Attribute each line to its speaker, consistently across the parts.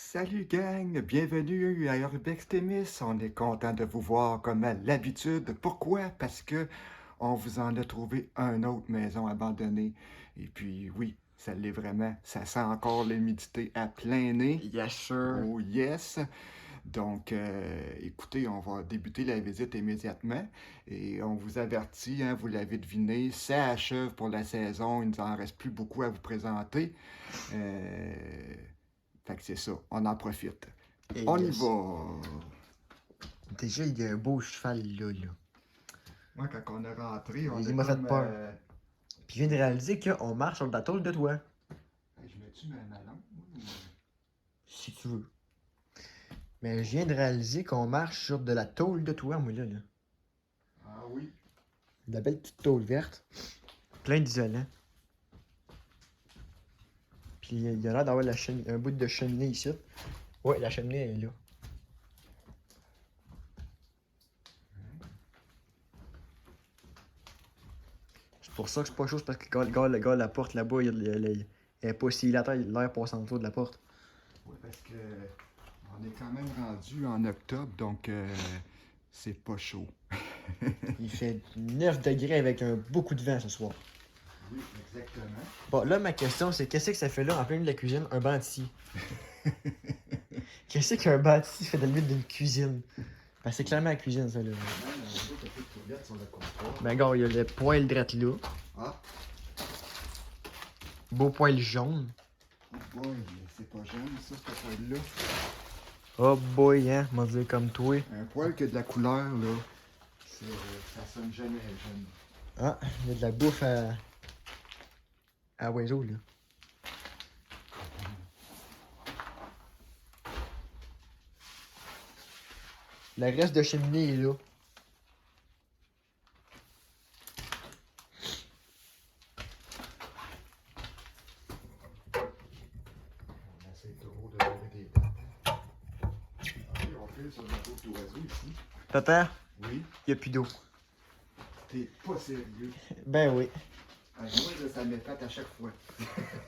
Speaker 1: Salut gang, bienvenue à Urbex Témis. On est content de vous voir comme à l'habitude. Pourquoi? Parce que on vous en a trouvé une autre maison abandonnée. Et puis oui, ça l'est vraiment. Ça sent encore l'humidité à plein nez.
Speaker 2: Yes, sir.
Speaker 1: Oh yes! Donc, écoutez, on va débuter la visite immédiatement et on vous avertit, hein, vous l'avez deviné, ça achève pour la saison, il ne nous en reste plus beaucoup à vous présenter. Fait que c'est ça, on en profite.
Speaker 2: Et
Speaker 1: On y
Speaker 2: yes.
Speaker 1: va!
Speaker 2: Déjà, il y a un beau cheval là.
Speaker 1: Moi, quand on est rentré, on
Speaker 2: Il
Speaker 1: a
Speaker 2: m'a fait
Speaker 1: comme...
Speaker 2: peur. Puis je viens de réaliser qu'on marche sur la tôle de toit.
Speaker 1: Je mets-tu ma lampe?
Speaker 2: Si tu veux. Mais je viens de réaliser qu'on marche sur de la tôle de toit, moi là.
Speaker 1: Ah oui?
Speaker 2: De la belle petite tôle verte. Plein d'isolants. Puis il y a l'air d'avoir un bout de cheminée ici. Ouais, la cheminée est là. C'est pour ça que c'est pas chaud, c'est parce que gars, la porte là-bas, elle est pas si l'air passe en dessous de la porte.
Speaker 1: Oui, parce que on est quand même rendu en octobre, donc c'est pas chaud.
Speaker 2: Il fait 9 degrés avec beaucoup de vent ce soir.
Speaker 1: Oui, exactement.
Speaker 2: Bon, là, ma question, c'est qu'est-ce que ça fait là, en plein milieu de la cuisine, un banc d'ici? Qu'est-ce qu'un banc d'ici fait dans le milieu d'une cuisine? Ben, c'est clairement la cuisine, ça, là. Ben, gars, il y a le poêle drette là.
Speaker 1: Ah,
Speaker 2: Beau poêle jaune.
Speaker 1: oh boy, c'est pas jeune ça, ce poil-là.
Speaker 2: Oh boy, hein, m'a dit comme toi.
Speaker 1: Un poil qui a de la couleur, là. Ça sonne jamais jeune.
Speaker 2: Ah, il y a de la bouffe à oiseaux, là. Le reste de cheminée est là.
Speaker 1: On essaie toujours de lever des dents. Ok, on file sur notre autre oiseau ici.
Speaker 2: Papa,
Speaker 1: Oui,
Speaker 2: il y a plus d'eau.
Speaker 1: t'es pas sérieux.
Speaker 2: Ben oui.
Speaker 1: À moi, là, ça m'épate à chaque fois.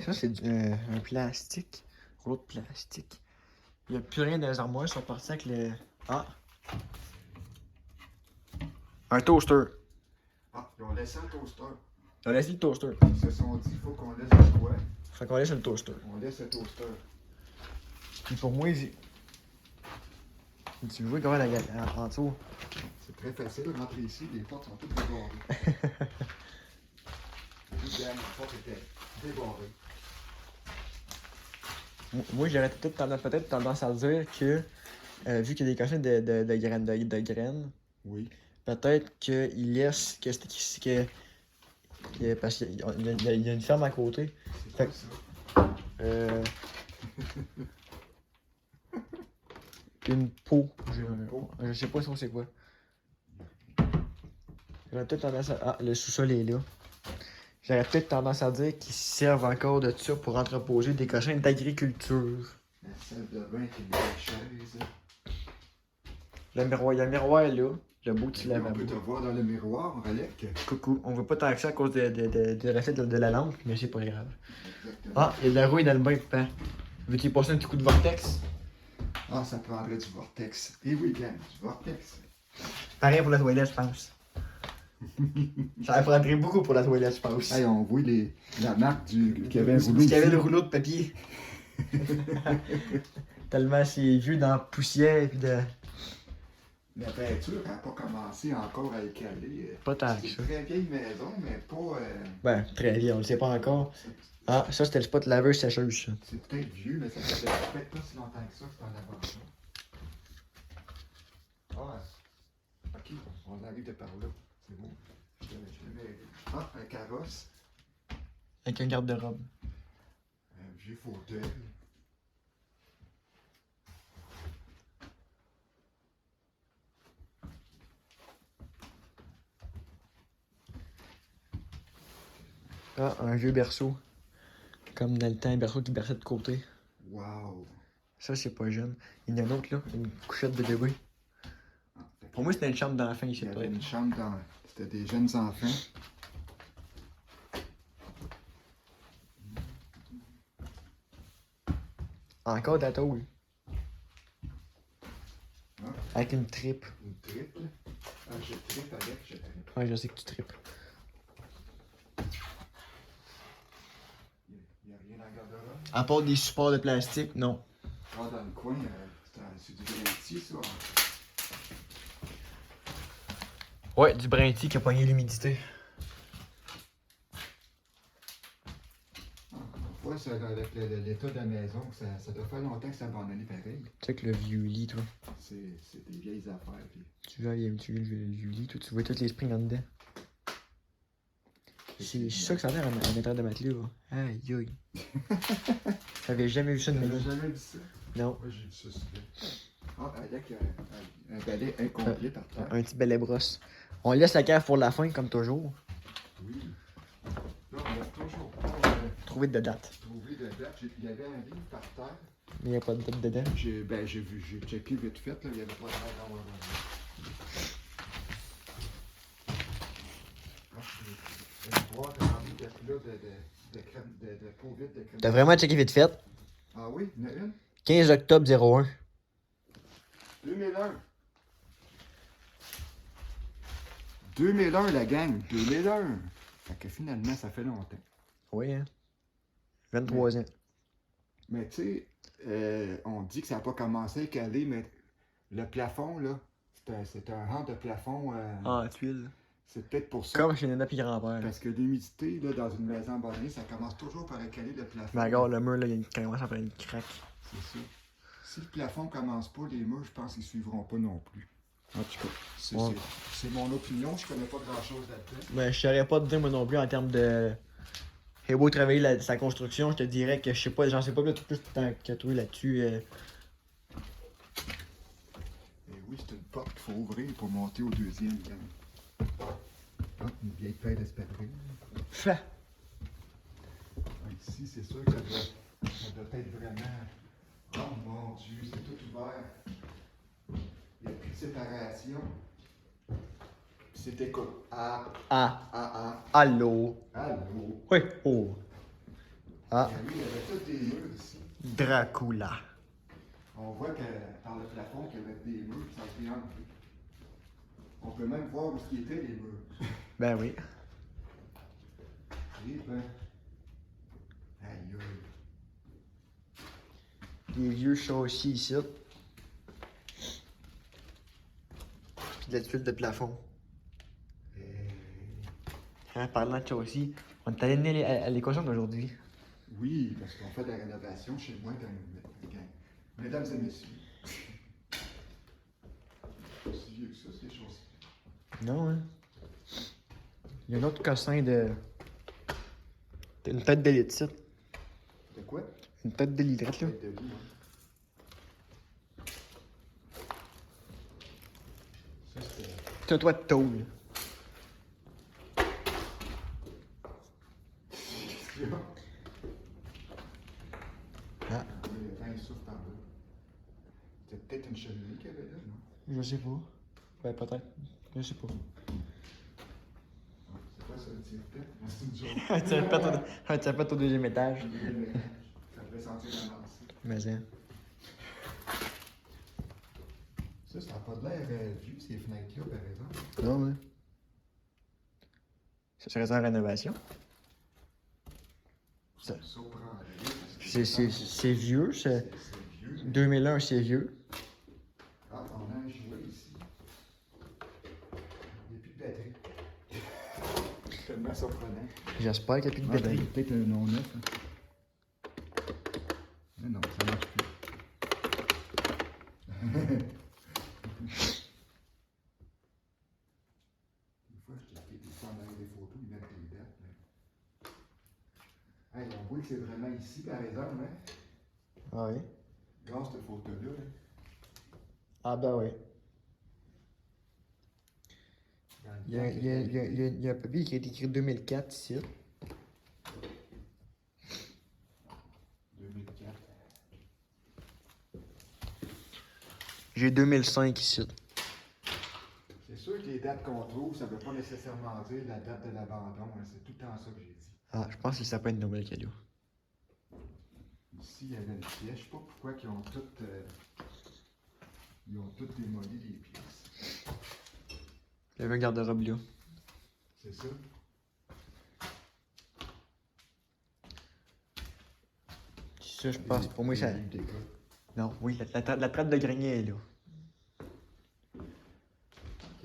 Speaker 2: Ça, c'est un plastique. Rouleau de plastique. Il n'y a plus rien dans les armoires, ils sont partis avec le... Ah! Un toaster.
Speaker 1: Ah, ils ont laissé un toaster.
Speaker 2: On laisse le toaster.
Speaker 1: Ils se sont dit, il faut qu'on laisse de quoi.
Speaker 2: Fait qu'on laisse le toaster.
Speaker 1: On laisse le toaster.
Speaker 2: Puis pour moi, tu vois comment en dessous.
Speaker 1: C'est très facile de rentrer ici, les portes sont toutes débarrées. Juste la porte était débarrée.
Speaker 2: Moi, j'aurais peut-être tendance à dire que, vu qu'il y a des cochons de graines,
Speaker 1: Oui.
Speaker 2: peut-être qu'ils laissent parce qu'il y a une ferme à côté.
Speaker 1: C'est
Speaker 2: Fait
Speaker 1: quoi
Speaker 2: que,
Speaker 1: ça?
Speaker 2: une peau.
Speaker 1: Une peau?
Speaker 2: Je sais pas c'est quoi. J'aurais peut-être tendance à... Ah, le sous-sol est là. J'aurais peut-être tendance à dire qu'ils servent encore de ça pour entreposer des cochons d'agriculture.
Speaker 1: La salle de bain qui est une belle chaise.
Speaker 2: Il y a le miroir là. Le beau petit
Speaker 1: On
Speaker 2: lavabo.
Speaker 1: peut te voir dans le miroir, Alec.
Speaker 2: Coucou. On voit pas tant que ça à cause de reflet de la lampe, mais c'est pas grave.
Speaker 1: Exactement.
Speaker 2: Ah, il y a de la rouille dans le bain, papa. Veux-tu y passer un petit coup de vortex?
Speaker 1: Ah, ça prendrait du vortex. Et oui, gang, du vortex.
Speaker 2: Pareil pour la toilette, je pense. Ça prendrait beaucoup pour la toilette, je pense.
Speaker 1: Hey, on voit la marque qu'il y avait un rouleau.
Speaker 2: Parce qu'il y avait
Speaker 1: ici.
Speaker 2: le rouleau de papier. Tellement c'est vieux dans la poussière et de...
Speaker 1: La peinture n'a pas commencé encore à écaler.
Speaker 2: Pas tant que
Speaker 1: C'est
Speaker 2: ça.
Speaker 1: une très vieille maison, mais pas.
Speaker 2: Ben, très bien, on le sait pas encore. Ah, ça c'était le spot laveuse sécheuse, ça.
Speaker 1: C'est peut-être vieux, mais ça fait peut-être pas si longtemps que ça que c'est en abandon. Ah, ok, on arrive de par là. C'est bon. Je le mets. Ah, un carrosse,
Speaker 2: Avec un garde-robe.
Speaker 1: un vieux fauteuil.
Speaker 2: Ah, un vieux berceau. Comme dans le temps, un berceau qui berçait de côté.
Speaker 1: Wow!
Speaker 2: Ça, c'est pas jeune. Il y en a un autre là, une couchette de bébé.
Speaker 1: Ah,
Speaker 2: Pour moi, c'était une chambre d'enfant
Speaker 1: il
Speaker 2: ici,
Speaker 1: y avait
Speaker 2: peut-être.
Speaker 1: une chambre dans. C'était des jeunes enfants.
Speaker 2: Encore de la tôle. Avec une tripe.
Speaker 1: Une triple. Ah, je tripe avec, je tripe.
Speaker 2: Ouais, je sais que tu tripes.
Speaker 1: Il n'y a rien dans le garde-robe.
Speaker 2: À part des supports de plastique, non.
Speaker 1: Ah, dans le coin, c'est du granier, ça.
Speaker 2: Ouais, du brinty qui a pogné l'humidité.
Speaker 1: Ouais, c'est avec l'état de la maison, ça doit faire longtemps que c'est abandonné pareil.
Speaker 2: Tu sais que le vieux lit, toi.
Speaker 1: C'est des vieilles affaires. Puis...
Speaker 2: Tu vois le vieux lit, toi, tu vois tous les springs en dedans. C'est ça que ça a l'air à mettre de matelas, là. Aïe aïe. J'avais jamais vu ça de ma
Speaker 1: T'avais
Speaker 2: vie.
Speaker 1: jamais vu ça?
Speaker 2: Non.
Speaker 1: Moi, j'ai vu ça souvent. Ah, avec un balai incomplet par terre.
Speaker 2: Un petit balai brosse. On laisse la cave pour la fin, comme toujours.
Speaker 1: Oui. Là, on a toujours pas
Speaker 2: Trouver de date.
Speaker 1: trouvé de date. Il y avait un livre par terre.
Speaker 2: Mais il n'y a pas de date dedans.
Speaker 1: J'ai checké vite fait, là, il n'y avait pas de date dans le une boîte remplie de plat de crème, de peau vide de crème.
Speaker 2: T'as vraiment checké vite fait?
Speaker 1: Ah oui, il y en a une?
Speaker 2: 15 octobre 01.
Speaker 1: 2001. 2001, la gang. 2001. Fait que finalement, ça fait longtemps.
Speaker 2: Oui, hein. 23 ans.
Speaker 1: Mais tu sais, on dit que ça n'a pas commencé à caler, mais le plafond, là, c'est un rang de plafond.
Speaker 2: En tuile.
Speaker 1: C'est peut-être pour ça.
Speaker 2: Comme chez Nana puis grand-père.
Speaker 1: Parce que l'humidité, là, dans une maison abandonnée, ça commence toujours par caler le plafond.
Speaker 2: Mais regarde, le mur, là, il commence à faire une craque.
Speaker 1: C'est ça. Si le plafond commence pas, les murs, je pense qu'ils suivront pas non plus. En tout cas,
Speaker 2: Ouais.
Speaker 1: c'est mon opinion. Je connais pas grand-chose là-dedans.
Speaker 2: Ben, je saurais pas te dire, moi non plus, en termes de. J'ai beau travailler sa construction, je te dirais que je sais pas, j'en sais pas plus que toi là-dessus.
Speaker 1: Et oui, c'est une porte qu'il faut ouvrir pour monter au deuxième. Ah, une vieille paire d'espadrilles.
Speaker 2: Fa!
Speaker 1: Ici, c'est sûr que ça doit être vraiment... Oh mon Dieu, c'est tout ouvert. Il n'y a plus de séparation. Puis c'est écoute. Ah,
Speaker 2: Allô?
Speaker 1: allô.
Speaker 2: Oui, oh. Ah,
Speaker 1: Et oui, il y avait tous des murs ici.
Speaker 2: Dracula.
Speaker 1: On voit que dans le plafond, qu'il y avait des murs, ça a été enlevé. On peut même voir où étaient les murs.
Speaker 2: Ben oui.
Speaker 1: Et ben... Aïe, aïe.
Speaker 2: Des vieux châssis ici. Puis de la tuile de plafond. Hein, parlant de châssis, on est allé à l'équation d'aujourd'hui.
Speaker 1: Oui, parce qu'on fait de la rénovation chez moi dans une gang. Mesdames et messieurs. C'est aussi vieux que ça, ces choses.
Speaker 2: Non, hein? Il y a un autre cossin de. Une tête d'élite, ça.
Speaker 1: De quoi?
Speaker 2: Une tête d'élite, là.
Speaker 1: Tête de lit, hein. Ça, c'était...
Speaker 2: C'est un toit de tôle.
Speaker 1: Qu'est-ce qu'il y a?
Speaker 2: Ah,
Speaker 1: Oui, le vent, il souffle par là. C'était peut-être une cheminée qu'il y avait là, non?
Speaker 2: je sais pas. Ben, peut-être. Je sais pas.
Speaker 1: C'est quoi ça, le tire-tête? C'est une joke.
Speaker 2: Un tire-pète au deuxième étage.
Speaker 1: Ça devait sentir la masse.
Speaker 2: Mais hein.
Speaker 1: Ça n'a pas de l'air vieux, ces fenêtres-là, par exemple.
Speaker 2: Non, hein. Ça serait en rénovation.
Speaker 1: Ça me surprendrait.
Speaker 2: C'est vieux, c'est.
Speaker 1: C'est vieux.
Speaker 2: 2001, c'est vieux.
Speaker 1: Ah, on a un jouet ici. Il n'y a plus de batterie. C'est tellement surprenant.
Speaker 2: J'espère qu'il n'y a plus de batterie.
Speaker 1: Peut-être un non neuf. Hein. Mais non, ça marche plus. Des fois, je checkais des fois dans des photos, ils mettent des dates. Mais... Hey, on voit que c'est vraiment ici, par exemple, hein?
Speaker 2: Ah oui.
Speaker 1: Grâce à cette photo-là. Hein?
Speaker 2: Ah ben oui.
Speaker 1: Dans le
Speaker 2: Il y a un papier qui a été écrit 2004 ici.
Speaker 1: 2004.
Speaker 2: J'ai 2005 ici.
Speaker 1: C'est sûr que les dates qu'on trouve, ça ne veut pas nécessairement dire la date de l'abandon. Hein? C'est tout le temps ça que j'ai dit.
Speaker 2: Ah, je pense que ça peut être Noël cadeau.
Speaker 1: Ici, il y avait une pièce. Je ne sais pas pourquoi ils ont toutes Ils ont tous démoli les pièces.
Speaker 2: Il y avait un garde-robe là.
Speaker 1: C'est ça?
Speaker 2: Ça, je pense, pour moi, ça.
Speaker 1: Des gars.
Speaker 2: Non, oui, la traite de grenier est là.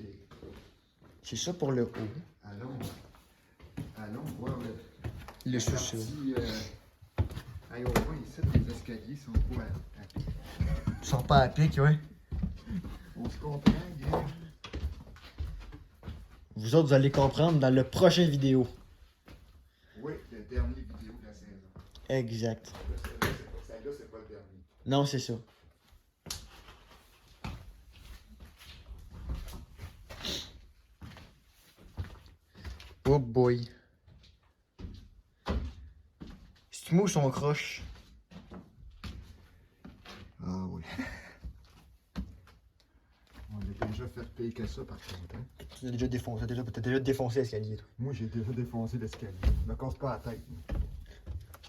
Speaker 1: Et
Speaker 2: C'est ça pour le haut.
Speaker 1: allons voir
Speaker 2: Le
Speaker 1: la
Speaker 2: sous-sol.
Speaker 1: partie, hey, au moins, ici, les escaliers sont pas à pied.
Speaker 2: Ils sont pas à pic, ouais.
Speaker 1: On se comprend, gars.
Speaker 2: Vous autres, vous allez comprendre dans le prochain vidéo.
Speaker 1: Oui, le dernier vidéo de la saison.
Speaker 2: Exact.
Speaker 1: Celle-là, c'est pas le dernier.
Speaker 2: Non, c'est ça. Oh boy. C'est mou son croche.
Speaker 1: Ah oui. On a déjà fait pire que ça, par contre. Hein?
Speaker 2: Tu l'as déjà défoncé, t'as déjà défoncé l'escalier, toi.
Speaker 1: Moi, j'ai déjà défoncé l'escalier. Je me casse pas la tête.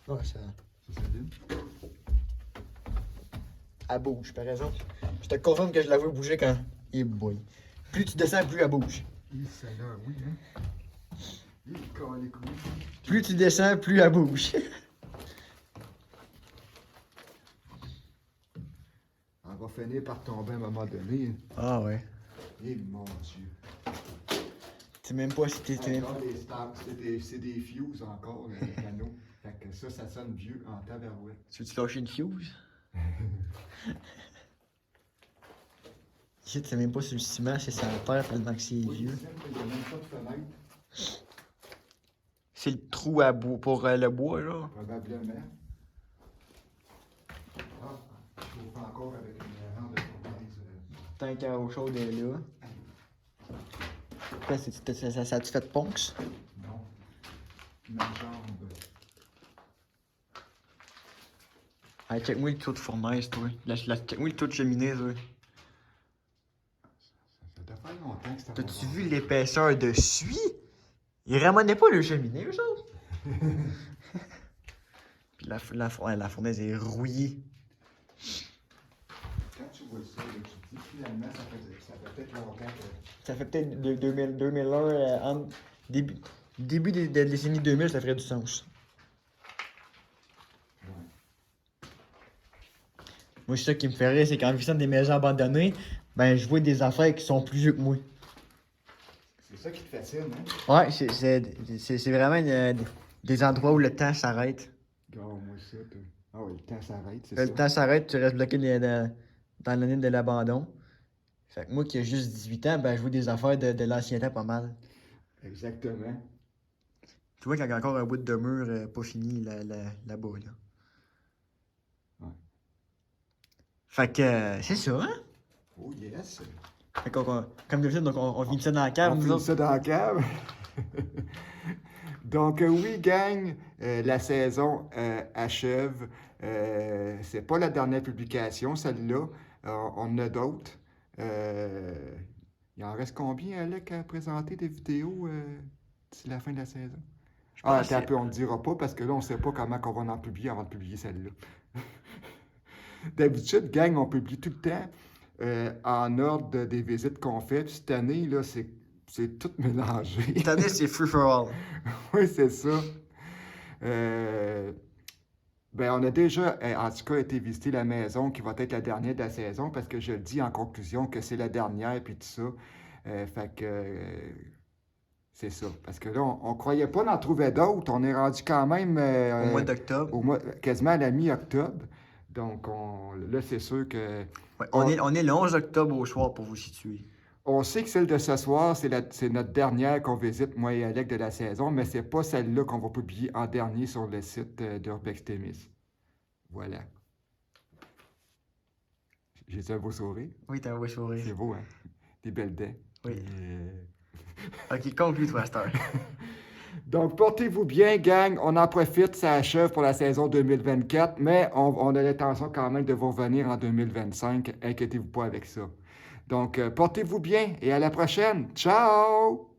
Speaker 2: Ouais, ça.
Speaker 1: C'est solide.
Speaker 2: Elle bouge, par exemple. Je te confirme que je la vois bouger quand. Eh boy. Plus tu descends, plus elle bouge.
Speaker 1: Seigneur, oui, hein? Les couilles.
Speaker 2: Plus tu descends, plus elle bouge.
Speaker 1: Elle va finir par tomber à un moment donné.
Speaker 2: Ah ouais.
Speaker 1: Eh mon Dieu.
Speaker 2: Tu sais même pas si t'es.
Speaker 1: Encore des stars, c'est des fuses encore, le piano. Fait que ça sonne vieux en tabarouette.
Speaker 2: Tu veux-tu lâcher une fuse? Ici, tu sais même pas sur le ciment, c'est sa terre tellement que c'est vieux.
Speaker 1: Ici, il n'y a même pas de fenêtre.
Speaker 2: C'est le trou à bois pour le bois, là.
Speaker 1: Probablement. Ah, je chauffe encore avec une lampe de fournaise.
Speaker 2: Tant qu'à eau chaude est là. Quoi, ça a-tu fait ponx?
Speaker 1: Non. Ma jambe.
Speaker 2: Hey, check-moi le taux de fournaise, toi. Check-moi le taux de cheminée, toi.
Speaker 1: Ça doit faire longtemps que ça va.
Speaker 2: T'as-tu vu l'épaisseur de suie? Ils ramenaient pas le cheminée, eux autres. Puis la fournaise est rouillée.
Speaker 1: Quand tu vois ça, là, tu te dis finalement, ça fait peut-être longtemps que.
Speaker 2: Ça fait peut-être 2001, entre début de la décennie 2000, ça ferait du sens.
Speaker 1: Ouais.
Speaker 2: Moi, c'est ça qui me fait rire, c'est qu'en visitant des maisons abandonnées, ben, je vois des affaires qui sont plus vieux que moi.
Speaker 1: C'est ça qui te fascine, hein?
Speaker 2: Ouais, c'est vraiment des endroits où le temps s'arrête.
Speaker 1: Regarde-moi ça, toi. Ah oui, le temps s'arrête, c'est
Speaker 2: Le
Speaker 1: ça.
Speaker 2: temps s'arrête, tu restes bloqué dans l'année de l'abandon. Fait que moi qui ai juste 18 ans, ben, je vois des affaires de l'ancien temps pas mal.
Speaker 1: Exactement.
Speaker 2: Tu vois qu'il y a encore un bout de mur pas fini là-bas, là.
Speaker 1: Ouais.
Speaker 2: Fait que, c'est ça, hein?
Speaker 1: Oh yes!
Speaker 2: Fait qu'on, comme d'habitude, donc on finit ça dans la cave,
Speaker 1: On
Speaker 2: nous
Speaker 1: finit
Speaker 2: autres.
Speaker 1: ça dans la cave. Donc, oui, gang, la saison achève. C'est pas la dernière publication, celle-là. On en a d'autres. Il en reste combien, Alec, à présenter des vidéos d'ici la fin de la saison? Ah, attends un peu, on ne le dira pas parce que là, on ne sait pas comment on va en publier avant de publier celle-là. D'habitude, gang, on publie tout le temps en ordre des visites qu'on fait. Puis cette année, là, c'est tout mélangé.
Speaker 2: Cette année, c'est free for all.
Speaker 1: Oui, c'est ça. Ben, on a déjà, en tout cas, été visiter la maison qui va être la dernière de la saison parce que je le dis en conclusion que c'est la dernière puis tout ça. Fait que c'est ça. Parce que là, on croyait pas en trouver d'autres. On est rendu quand même
Speaker 2: Au mois d'octobre.
Speaker 1: quasiment à la mi-octobre. Donc là, c'est sûr que.
Speaker 2: Ouais, on est le 11 octobre au soir pour vous situer.
Speaker 1: On sait que celle de ce soir, c'est notre dernière qu'on visite, moi et Alec, de la saison, mais c'est pas celle-là qu'on va publier en dernier sur le site d'Urbex Témis. Voilà. J'ai un beau sourire.
Speaker 2: Oui, t'as un beau sourire.
Speaker 1: C'est beau, hein? Des belles dents.
Speaker 2: Oui.
Speaker 1: Et,
Speaker 2: Ok, conclue, toi, Star.
Speaker 1: Donc, portez-vous bien, gang. On en profite, ça achève pour la saison 2024, mais on a l'intention quand même de vous revenir en 2025. Inquiétez-vous pas avec ça. Donc, portez-vous bien et à la prochaine. Ciao!